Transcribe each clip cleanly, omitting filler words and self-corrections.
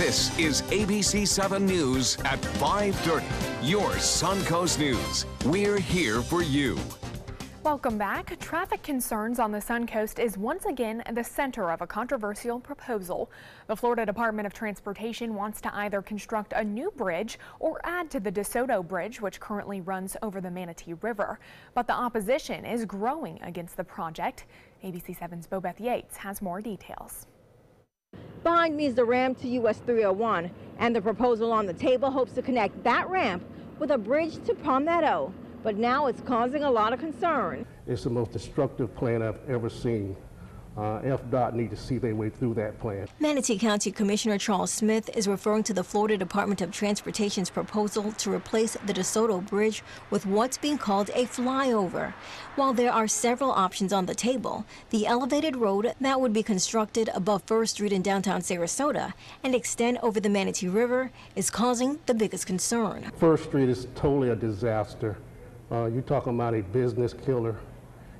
This is ABC7 News at 5:30. Your Suncoast News. We're here for you. Welcome back. Traffic concerns on the Suncoast is once again the center of a controversial proposal. The Florida Department of Transportation wants to either construct a new bridge or add to the DeSoto Bridge, which currently runs over the Manatee River. But the opposition is growing against the project. ABC7's Bobeth Yates has more details. Behind me is the ramp to US 301, and the proposal on the table hopes to connect that ramp with a bridge to Palmetto. But now it's causing a lot of concern. It's the most destructive plan I've ever seen. FDOT need to see their way through that plan. Manatee County Commissioner Charles Smith is referring to the Florida Department of Transportation's proposal to replace the DeSoto Bridge with what's being called a flyover. While there are several options on the table, the elevated road that would be constructed above First Street in downtown Sarasota and extend over the Manatee River is causing the biggest concern. First Street is totally a disaster. You're talking about a business killer.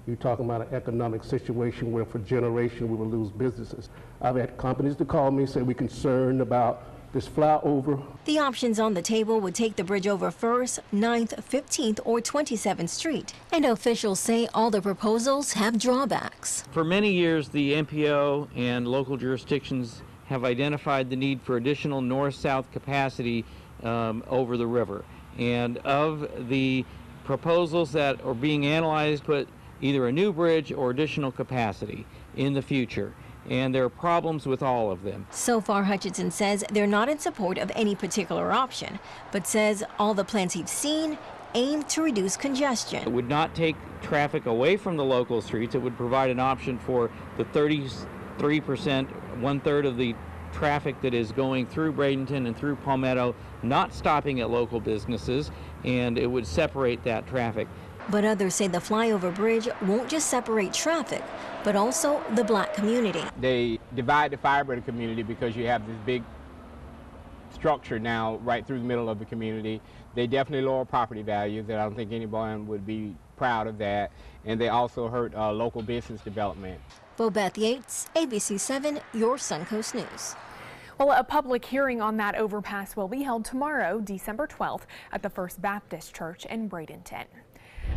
You're talking about an economic situation where for generations we will lose businesses. I've had companies to call me and say we're concerned about this flyover. The options on the table would take the bridge over 1st, 9th, 15th, or 27th Street. And officials say all the proposals have drawbacks. For many years, the MPO and local jurisdictions have identified the need for additional north-south capacity over the river. And of the proposals that are being analyzed put either a new bridge or additional capacity in the future, and there are problems with all of them. So far, Hutchinson says they're not in support of any particular option, but says all the plans he's seen aim to reduce congestion. It would not take traffic away from the local streets. It would provide an option for the 33%, one-third of the traffic that is going through Bradenton and through Palmetto, not stopping at local businesses, and it would separate that traffic. But others say the flyover bridge won't just separate traffic, but also the black community. They divide the fiber of the community because you have this big structure now right through the middle of the community. They definitely lower property values, and I don't think anyone would be proud of that. And they also hurt local business development. Bobeth Yates, ABC7, your Suncoast News. Well, a public hearing on that overpass will be held tomorrow, December 12th, at the First Baptist Church in Bradenton.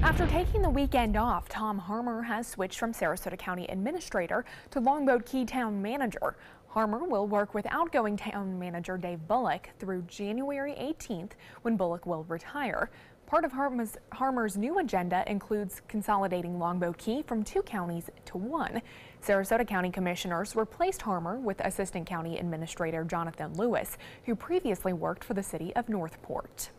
After taking the weekend off, Tom Harmer has switched from Sarasota County Administrator to Longboat Key Town Manager. Harmer will work with outgoing Town Manager Dave Bullock through January 18th, when Bullock will retire. Part of Harmer's new agenda includes consolidating Longboat Key from 2 counties to 1. Sarasota County Commissioners replaced Harmer with Assistant County Administrator Jonathan Lewis, who previously worked for the city of Northport.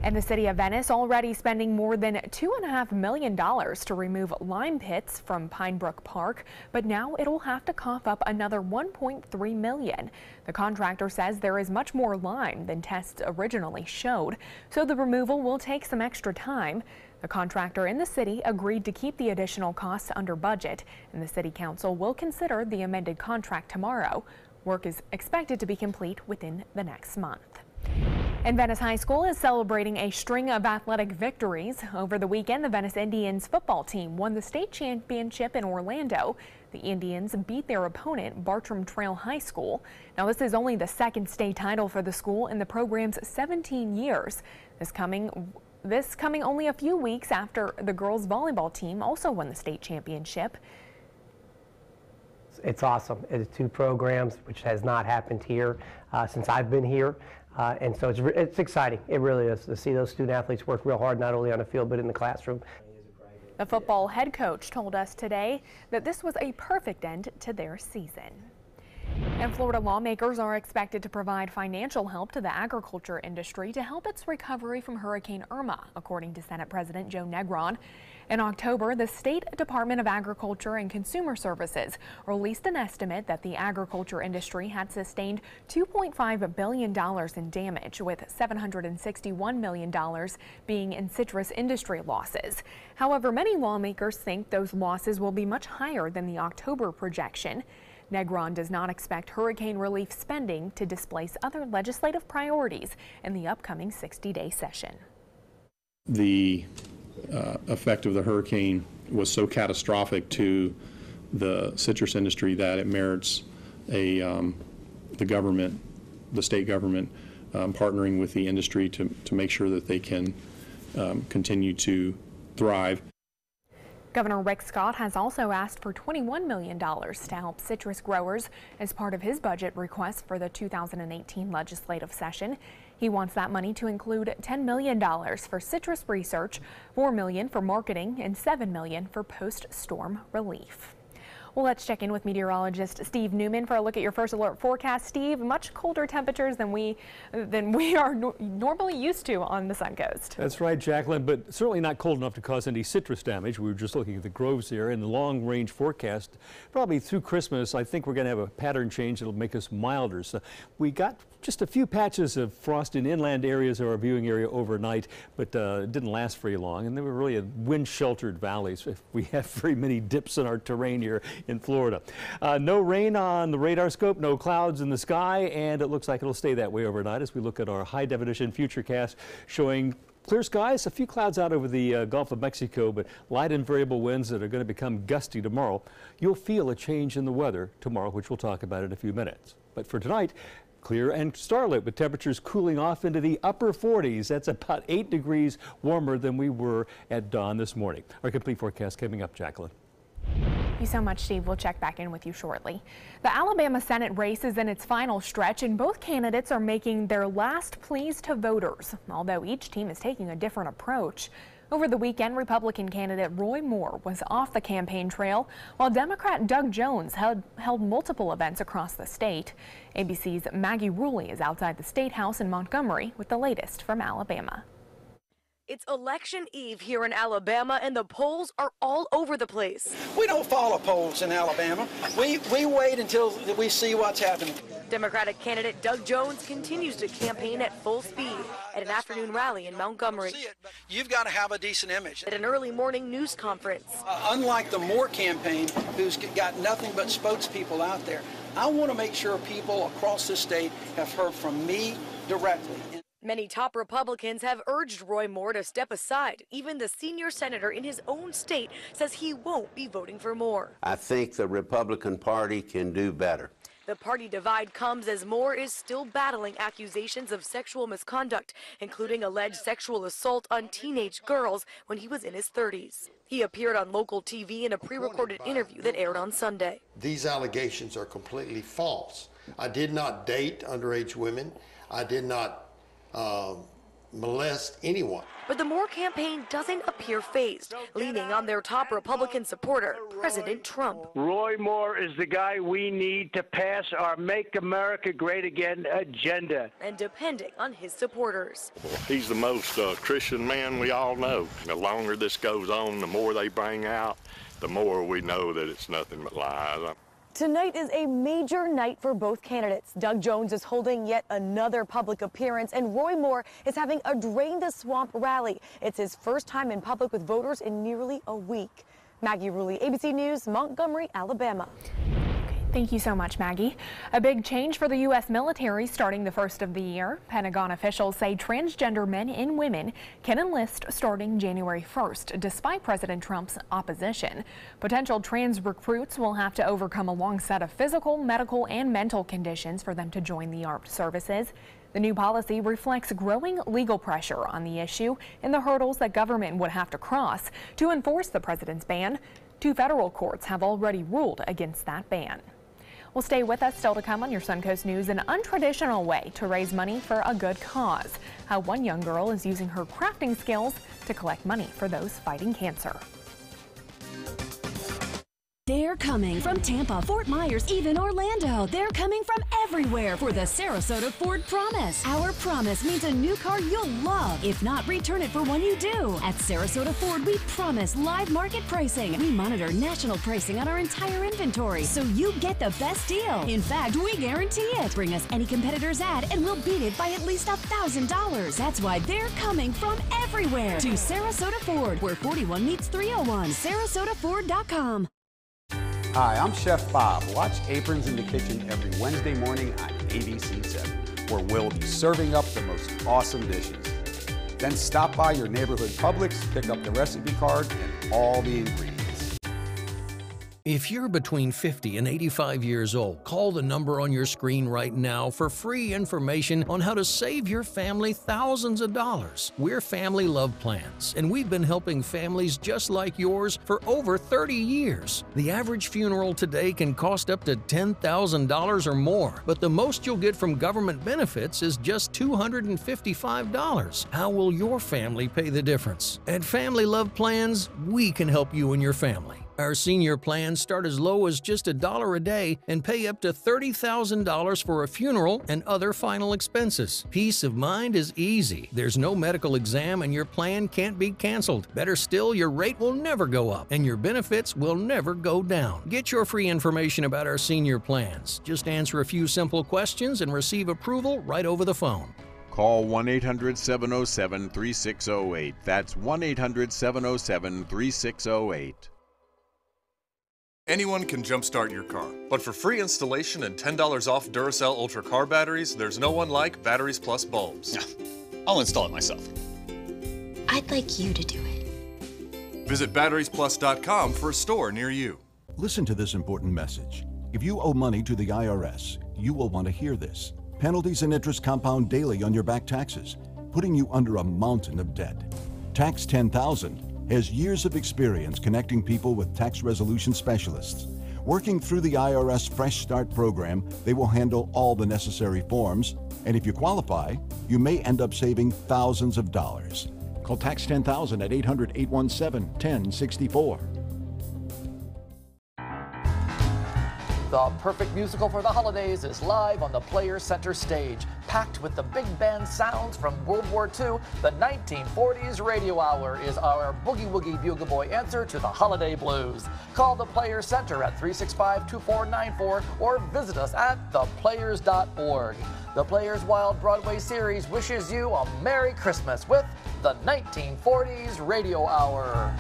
And the city of Venice already spending more than $2.5 million to remove lime pits from Pine Brook Park, but now it'll have to cough up another $1.3 million. The contractor says there is much more lime than tests originally showed, so the removal will take some extra time. The contractor and the city agreed to keep the additional costs under budget, and the city council will consider the amended contract tomorrow. Work is expected to be complete within the next month. And Venice High School is celebrating a string of athletic victories. Over the weekend, the Venice Indians football team won the state championship in Orlando. The Indians beat their opponent, Bartram Trail High School. Now, this is only the second state title for the school in the program's 17 years. This coming only a few weeks after the girls volleyball team also won the state championship. It's awesome. It's 2 programs, which has not happened here since I've been here. And so it's exciting. It really is to see those student athletes work real hard, not only on the field, but in the classroom. The football head coach told us today that this was a perfect end to their season. And Florida lawmakers are expected to provide financial help to the agriculture industry to help its recovery from Hurricane Irma, according to Senate President Joe Negron. In October, the State Department of Agriculture and Consumer Services released an estimate that the agriculture industry had sustained $2.5 billion in damage, with $761 million being in citrus industry losses. However, many lawmakers think those losses will be much higher than the October projection. Negron does not expect hurricane relief spending to displace other legislative priorities in the upcoming 60-day session. The effect of the hurricane was so catastrophic to the citrus industry that it merits the government the state government partnering with the industry to make sure that they can continue to thrive. Governor Rick Scott has also asked for $21 million to help citrus growers as part of his budget request for the 2018 legislative session. He wants that money to include $10 million for citrus research, $4 million for marketing, and $7 million for post-storm relief. Well, let's check in with meteorologist Steve Newman for a look at your first alert forecast. Steve, much colder temperatures than we are normally used to on the Suncoast. That's right, Jacqueline, but certainly not cold enough to cause any citrus damage. We were just looking at the groves here in the long-range forecast. Probably through Christmas, I think we're going to have a pattern change that'll make us milder. So we got just a few patches of frost in inland areas of our viewing area overnight, but it didn't last very long, and they were really in wind-sheltered valleys. We have very many dips in our terrain here in Florida. No rain on the radar scope, no clouds in the sky, and it looks like it'll stay that way overnight as we look at our high-definition futurecast showing clear skies, a few clouds out over the Gulf of Mexico, but light and variable winds that are going to become gusty tomorrow. You'll feel a change in the weather tomorrow, which we'll talk about in a few minutes. But for tonight, clear and starlit with temperatures cooling off into the upper 40s. That's about 8 degrees warmer than we were at dawn this morning. Our complete forecast coming up, Jacqueline. Thank you so much, Steve. We'll check back in with you shortly. The Alabama Senate race is in its final stretch, and both candidates are making their last pleas to voters, although each team is taking a different approach. Over the weekend, Republican candidate Roy Moore was off the campaign trail, while Democrat Doug Jones held multiple events across the state. ABC's Maggie Ruley is outside the State House in Montgomery with the latest from Alabama. It's election eve here in Alabama, and the polls are all over the place. We don't follow polls in Alabama. We wait until we see what's happening. Democratic candidate Doug Jones continues to campaign at full speed at an afternoon rally in Montgomery. You've got to have a decent image. At an early morning news conference. Unlike the Moore campaign, who's got nothing but spokespeople out there, I want to make sure people across the state have heard from me directly. Many top Republicans have urged Roy Moore to step aside. Even the senior senator in his own state says he won't be voting for Moore. I think the Republican Party can do better. The party divide comes as Moore is still battling accusations of sexual misconduct, including alleged sexual assault on teenage girls when he was in his 30s. He appeared on local TV in a pre-recorded interview that aired on Sunday. These allegations are completely false. I did not date underage women. I did not molest anyone. But the Moore campaign doesn't appear fazed, leaning on their top Republican supporter, President Trump. Roy Moore is the guy we need to pass our Make America Great Again agenda. And depending on his supporters. He's the most Christian man we all know. The longer this goes on, the more they bring out, the more we know that it's nothing but lies. Tonight is a major night for both candidates. Doug Jones is holding yet another public appearance, and Roy Moore is having a Drain the Swamp rally. It's his first time in public with voters in nearly a week. Maggie Ruley, ABC News, Montgomery, Alabama. Thank you so much, Maggie. A big change for the U.S. military starting the first of the year. Pentagon officials say transgender men and women can enlist starting January 1st, despite President Trump's opposition. Potential trans recruits will have to overcome a long set of physical, medical, and mental conditions for them to join the armed services. The new policy reflects growing legal pressure on the issue and the hurdles that government would have to cross to enforce the president's ban. 2 federal courts have already ruled against that ban. Well, stay with us. Still to come on your Suncoast News, an untraditional way to raise money for a good cause. How one young girl is using her crafting skills to collect money for those fighting cancer. They're coming from Tampa, Fort Myers, even Orlando. They're coming from everywhere for the Sarasota Ford Promise. Our promise means a new car you'll love. If not, return it for one you do. At Sarasota Ford, we promise live market pricing. We monitor national pricing on our entire inventory, so you get the best deal. In fact, we guarantee it. Bring us any competitor's ad, and we'll beat it by at least $1,000. That's why they're coming from everywhere to Sarasota Ford, where 41 meets 301. SarasotaFord.com. Hi, I'm Chef Bob. Watch Aprons in the Kitchen every Wednesday morning on ABC7, where we'll be serving up the most awesome dishes. Then stop by your neighborhood Publix, pick up the recipe card and all the ingredients. If you're between 50 and 85 years old, call the number on your screen right now for free information on how to save your family thousands of dollars. We're Family Love Plans, and we've been helping families just like yours for over 30 years. The average funeral today can cost up to $10,000 or more, but the most you'll get from government benefits is just $255. How will your family pay the difference? At Family Love Plans, we can help you and your family. Our senior plans start as low as just $1 a day and pay up to $30,000 for a funeral and other final expenses. Peace of mind is easy. There's no medical exam and your plan can't be canceled. Better still, your rate will never go up and your benefits will never go down. Get your free information about our senior plans. Just answer a few simple questions and receive approval right over the phone. Call 1-800-707-3608. That's 1-800-707-3608. Anyone can jumpstart your car, but for free installation and $10 off Duracell Ultra car batteries, there's no one like Batteries Plus bulbs. I'll install it myself. I'd like you to do it. Visit batteriesplus.com for a store near you. Listen to this important message. If you owe money to the IRS, you will want to hear this. Penalties and interest compound daily on your back taxes, putting you under a mountain of debt. Tax 10,000 has years of experience connecting people with tax resolution specialists. Working through the IRS Fresh Start program, they will handle all the necessary forms, and if you qualify, you may end up saving thousands of dollars. Call Tax 10,000 at 800-817-1064. The perfect musical for the holidays is live on the Players Center stage. Packed with the big band sounds from World War II, the 1940s Radio Hour is our boogie woogie bugle boy answer to the holiday blues. Call the Players Center at 365-2494 or visit us at theplayers.org. The Players Wild Broadway series wishes you a Merry Christmas with the 1940s Radio Hour.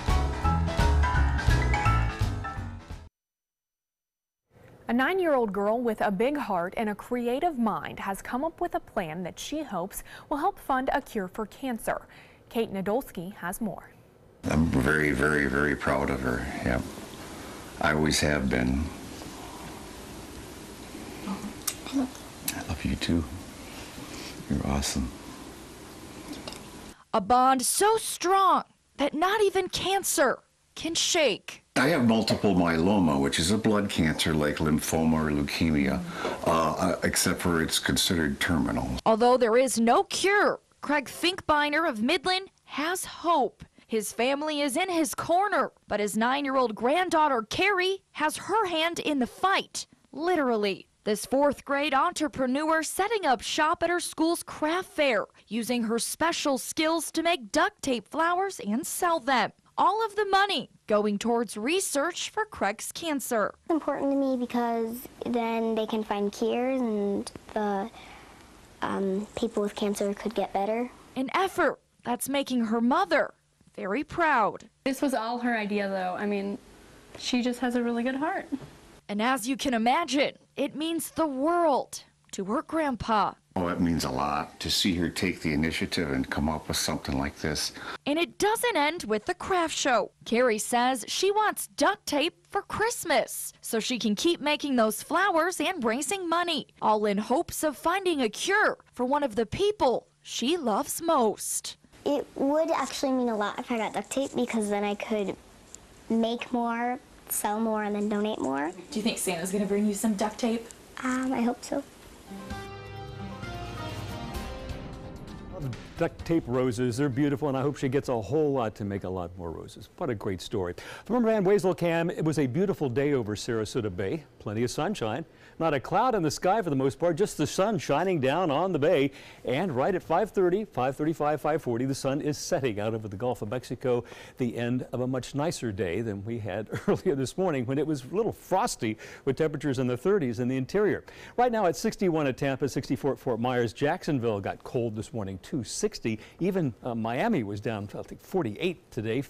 A 9-year-old girl with a big heart and a creative mind has come up with a plan that she hopes will help fund a cure for cancer. Kate Nadolski has more. I'm very, very, very proud of her. Yeah, I always have been. I love you too. You're awesome. A bond so strong that not even cancer can shake. I have multiple myeloma, which is a blood cancer like lymphoma or leukemia, except for it's considered terminal. Although there is no cure, Craig Finkbeiner of Midland has hope. His family is in his corner, but his 9-year-old granddaughter, Carrie, has her hand in the fight, literally. This 4th-grade entrepreneur setting up shop at her school's craft fair, using her special skills to make duct tape flowers and sell them. All of the money going towards research for Craig's cancer. It's important to me because then they can find cures and the people with cancer could get better. An effort that's making her mother very proud. This was all her idea, though. I mean, she just has a really good heart. And as you can imagine, it means the world to her grandpa. Oh, it means a lot to see her take the initiative and come up with something like this. And it doesn't end with the craft show. Carrie says she wants duct tape for Christmas so she can keep making those flowers and raising money, all in hopes of finding a cure for one of the people she loves most. It would actually mean a lot if I got duct tape because then I could make more, sell more, and then donate more. Do you think Santa's going to bring you some duct tape? I hope so. Duct tape roses, they're beautiful, and I hope she gets a whole lot to make a lot more roses. What a great story. From Van Weselcam, it was a beautiful day over Sarasota Bay. Plenty of sunshine. Not a cloud in the sky for the most part, just the sun shining down on the bay. And right at 5:30, 5:35, 5:40, the sun is setting out over the Gulf of Mexico, the end of a much nicer day than we had earlier this morning when it was a little frosty with temperatures in the 30s in the interior. Right now at 61 at Tampa, 64 at Fort Myers. Jacksonville got cold this morning too, 60. Even Miami was down, I think, 48 today,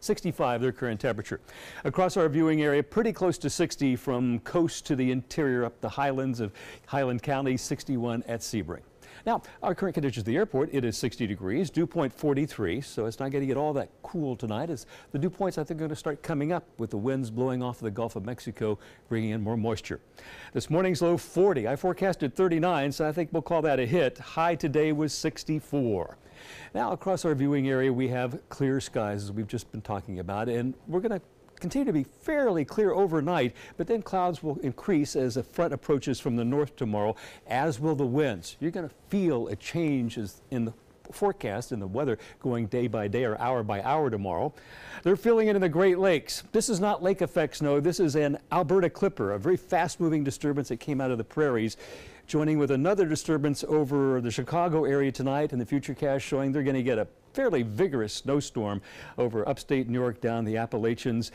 65 their current temperature. Across our viewing area, pretty close to 60 from coast to the interior up the highlands of Highland County, 61 at Sebring. Now, our current conditions at the airport, it is 60 degrees, dew point 43, so it's not going to get all that cool tonight as the dew points I think are going to start coming up with the winds blowing off the Gulf of Mexico, bringing in more moisture. This morning's low 40. I forecasted 39, so I think we'll call that a hit. High today was 64. Now, across our viewing area, we have clear skies, as we've just been talking about, and we're going to continue to be fairly clear overnight, but then clouds will increase as a front approaches from the north tomorrow, as will the winds. You're going to feel a change in the forecast and the weather going day by day or hour by hour tomorrow. They're feeling it in the Great Lakes. This is not lake effect snow. This is an Alberta clipper, a very fast-moving disturbance that came out of the prairies, joining with another disturbance over the Chicago area tonight, and the futurecast showing they're going to get a fairly vigorous snowstorm over upstate New York down the Appalachians.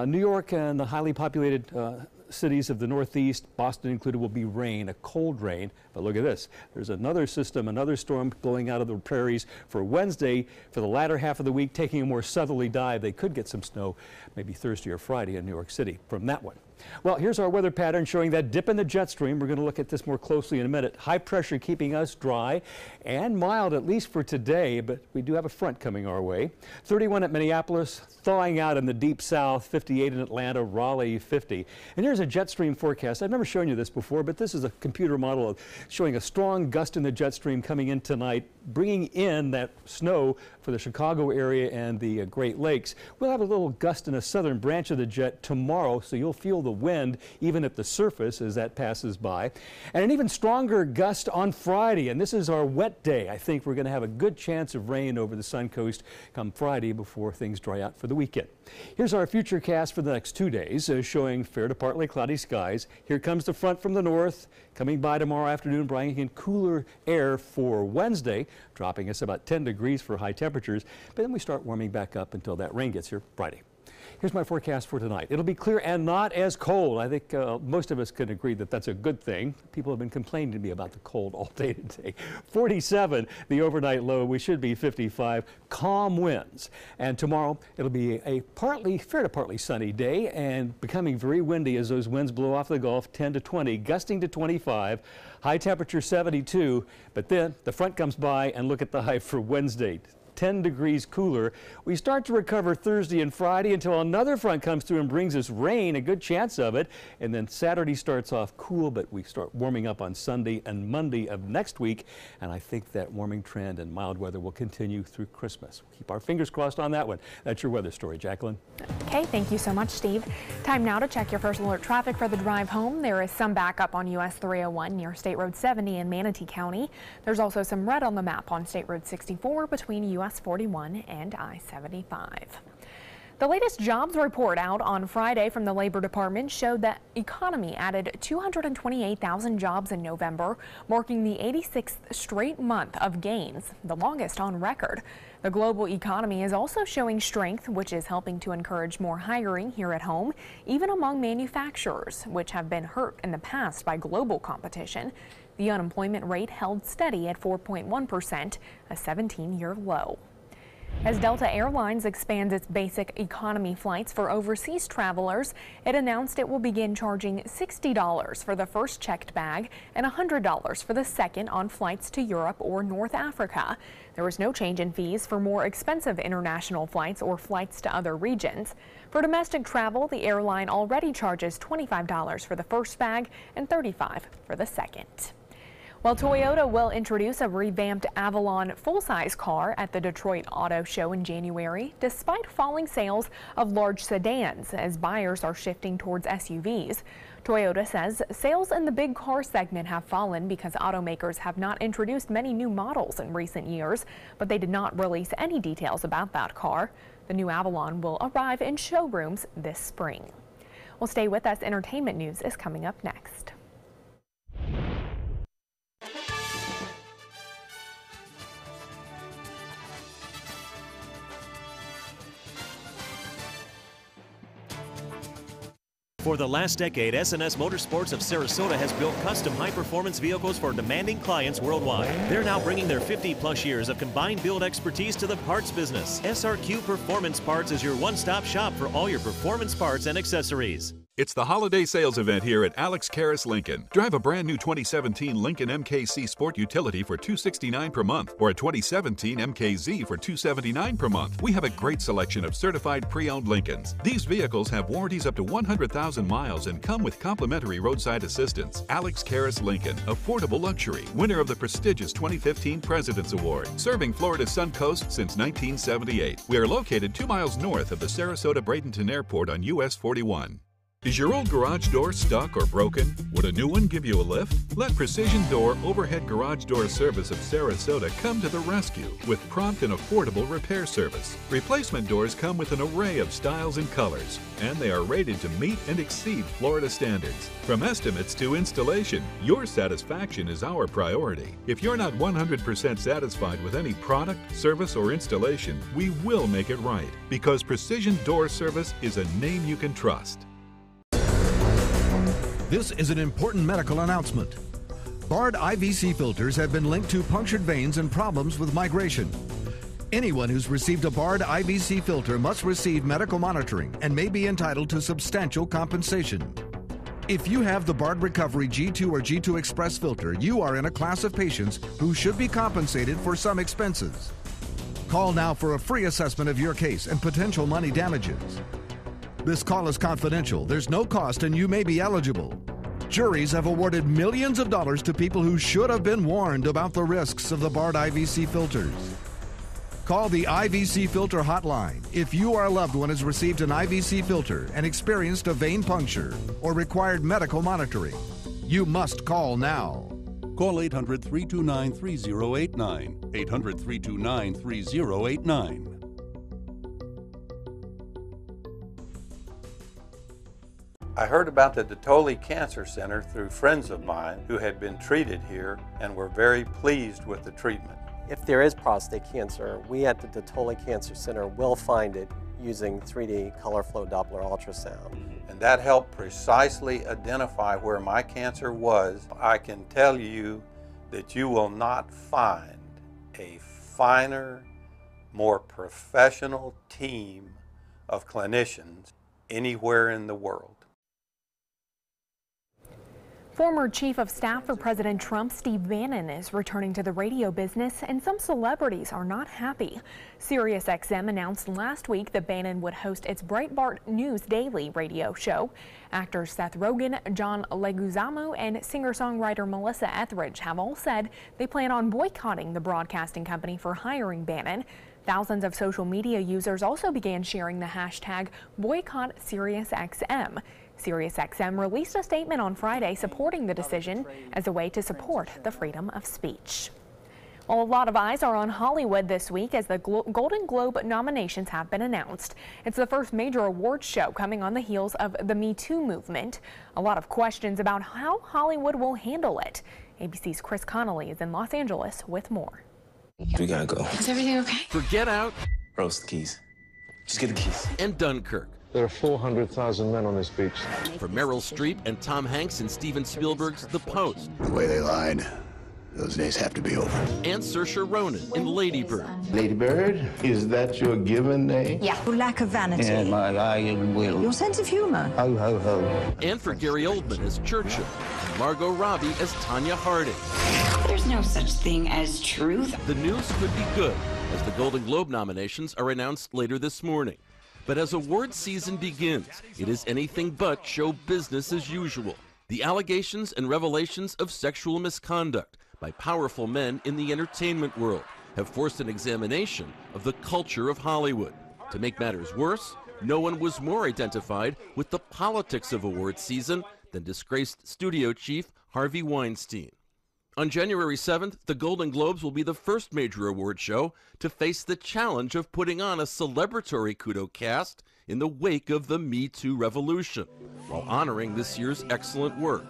New York and the highly populated cities of the Northeast, Boston included, will be rain, a cold rain. But look at this. There's another system, another storm blowing out of the prairies for Wednesday. For the latter half of the week, taking a more southerly dive. They could get some snow maybe Thursday or Friday in New York City from that one. Well, here's our weather pattern showing that dip in the jet stream. We're going to look at this more closely in a minute. High pressure keeping us dry and mild, at least for today, but we do have a front coming our way. 31 at Minneapolis, thawing out in the deep south, 58 in Atlanta, Raleigh 50. And here's a jet stream forecast. I've never shown you this before, but this is a computer model of showing a strong gust in the jet stream coming in tonight, bringing in that snow for the Chicago area and the Great Lakes. We'll have a little gust in a southern branch of the jet tomorrow, so you'll feel the wind even at the surface as that passes by. And an even stronger gust on Friday, and this is our wet day. I think we're going to have a good chance of rain over the Sun Coast come Friday before things dry out for the weekend. Here's our future cast for the next 2 days, showing fair to partly cloudy skies. Here comes the front from the north, coming by tomorrow afternoon, bringing in cooler air for Wednesday, dropping us about 10 degrees for high temperatures, but then we start warming back up until that rain gets here Friday. Here's my forecast for tonight. It'll be clear and not as cold. I think most of us can agree that that's a good thing. People have been complaining to me about the cold all day today. 47, the overnight low. We should be 55. Calm winds. And tomorrow, it'll be a fair to partly sunny day and becoming very windy as those winds blow off the Gulf, 10 to 20, gusting to 25. High temperature 72. But then the front comes by, and look at the high for Wednesday. 10 degrees cooler. We start to recover Thursday and Friday until another front comes through and brings us rain, a good chance of it. And then Saturday starts off cool, but we start warming up on Sunday and Monday of next week. And I think that warming trend and mild weather will continue through Christmas. We'll keep our fingers crossed on that one. That's your weather story, Jacqueline. Okay, thank you so much, Steve. Time now to check your first alert traffic for the drive home. There is some backup on US 301 near State Road 70 in Manatee County. There's also some red on the map on State Road 64 between US 41 and I-75. The latest jobs report out on Friday from the Labor Department showed that economy added 228,000 jobs in November, marking the 86th straight month of gains, the longest on record. The global economy is also showing strength, which is helping to encourage more hiring here at home, even among manufacturers, which have been hurt in the past by global competition. The unemployment rate held steady at 4.1%, a 17-year low. As Delta Airlines expands its basic economy flights for overseas travelers, it announced it will begin charging $60 for the first checked bag and $100 for the second on flights to Europe or North Africa. There was no change in fees for more expensive international flights or flights to other regions. For domestic travel, the airline already charges $25 for the first bag and $35 for the second. Well, Toyota will introduce a revamped Avalon full-size car at the Detroit Auto Show in January, despite falling sales of large sedans as buyers are shifting towards SUVs. Toyota says sales in the big car segment have fallen because automakers have not introduced many new models in recent years, but they did not release any details about that car. The new Avalon will arrive in showrooms this spring. Well, stay with us. Entertainment news is coming up next. For the last decade, S&S Motorsports of Sarasota has built custom high-performance vehicles for demanding clients worldwide. They're now bringing their 50-plus years of combined build expertise to the parts business. SRQ Performance Parts is your one-stop shop for all your performance parts and accessories. It's the holiday sales event here at Alex Karras Lincoln. Drive a brand new 2017 Lincoln MKC Sport Utility for $269 per month or a 2017 MKZ for $279 per month. We have a great selection of certified pre-owned Lincolns. These vehicles have warranties up to 100,000 miles and come with complimentary roadside assistance. Alex Karras Lincoln, affordable luxury, winner of the prestigious 2015 President's Award, serving Florida's Sun Coast since 1978. We are located 2 miles north of the Sarasota-Bradenton Airport on US 41. Is your old garage door stuck or broken? Would a new one give you a lift? Let Precision Door Overhead Garage Door Service of Sarasota come to the rescue with prompt and affordable repair service. Replacement doors come with an array of styles and colors, and they are rated to meet and exceed Florida standards. From estimates to installation, your satisfaction is our priority. If you're not 100% satisfied with any product, service, or installation, we will make it right, because Precision Door Service is a name you can trust. This is an important medical announcement. Bard IVC filters have been linked to punctured veins and problems with migration. Anyone who's received a Bard IVC filter must receive medical monitoring and may be entitled to substantial compensation. If you have the Bard Recovery G2 or G2 Express filter, you are in a class of patients who should be compensated for some expenses. Call now for a free assessment of your case and potential money damages. This call is confidential. There's no cost and you may be eligible. Juries have awarded millions of dollars to people who should have been warned about the risks of the Bard IVC filters. Call the IVC Filter Hotline if you or a loved one has received an IVC filter and experienced a vein puncture or required medical monitoring. You must call now. Call 800-329-3089. 800-329-3089. I heard about the Dotoli Cancer Center through friends of mine who had been treated here and were very pleased with the treatment. If there is prostate cancer, we at the Dotoli Cancer Center will find it using 3D color flow Doppler ultrasound. And that helped precisely identify where my cancer was. I can tell you that you will not find a finer, more professional team of clinicians anywhere in the world. Former Chief of Staff for President Trump, Steve Bannon, is returning to the radio business, and some celebrities are not happy. SiriusXM announced last week that Bannon would host its Breitbart News Daily radio show. Actors Seth Rogen, John Leguizamo, and singer-songwriter Melissa Etheridge have all said they plan on boycotting the broadcasting company for hiring Bannon. Thousands of social media users also began sharing the hashtag #BoycottSiriusXM. SiriusXM released a statement on Friday supporting the decision as a way to support the freedom of speech. Well, a lot of eyes are on Hollywood this week as the Golden Globe nominations have been announced. It's the first major awards show coming on the heels of the Me Too movement. A lot of questions about how Hollywood will handle it. ABC's Chris Connolly is in Los Angeles with more. We gotta go. Is everything okay? For Get Out, roast the keys. Just get the keys. And Dunkirk. There are 400,000 men on this beach. For Meryl Streep and Tom Hanks in Steven Spielberg's The Post. The way they lied, those days have to be over. And Saoirse Ronan in Lady Bird. Lady Bird, is that your given name? Yeah. Your lack of vanity. And my iron will. Your sense of humor. Ho, ho, ho. And for Gary Oldman as Churchill. And Margot Robbie as Tanya Harding. There's no such thing as truth. The news could be good as the Golden Globe nominations are announced later this morning. But as awards season begins, it is anything but show business as usual. The allegations and revelations of sexual misconduct by powerful men in the entertainment world have forced an examination of the culture of Hollywood. To make matters worse, no one was more identified with the politics of awards season than disgraced studio chief Harvey Weinstein. On January 7th, the Golden Globes will be the first major award show to face the challenge of putting on a celebratory kudo cast in the wake of the Me Too revolution, while honoring this year's excellent work.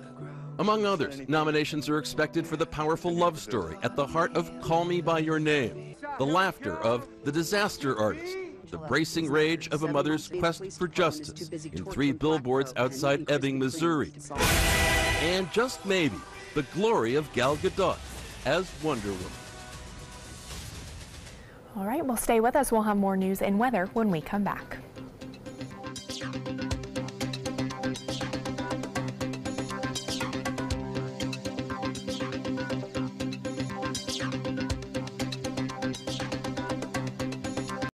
Among others, nominations are expected for the powerful love story at the heart of Call Me By Your Name, the laughter of The Disaster Artist, the bracing rage of a mother's quest for justice in 3 billboards outside Ebbing, Missouri, and just maybe, the glory of Gal Gadot as Wonder Woman. All right, well, stay with us. We'll have more news and weather when we come back.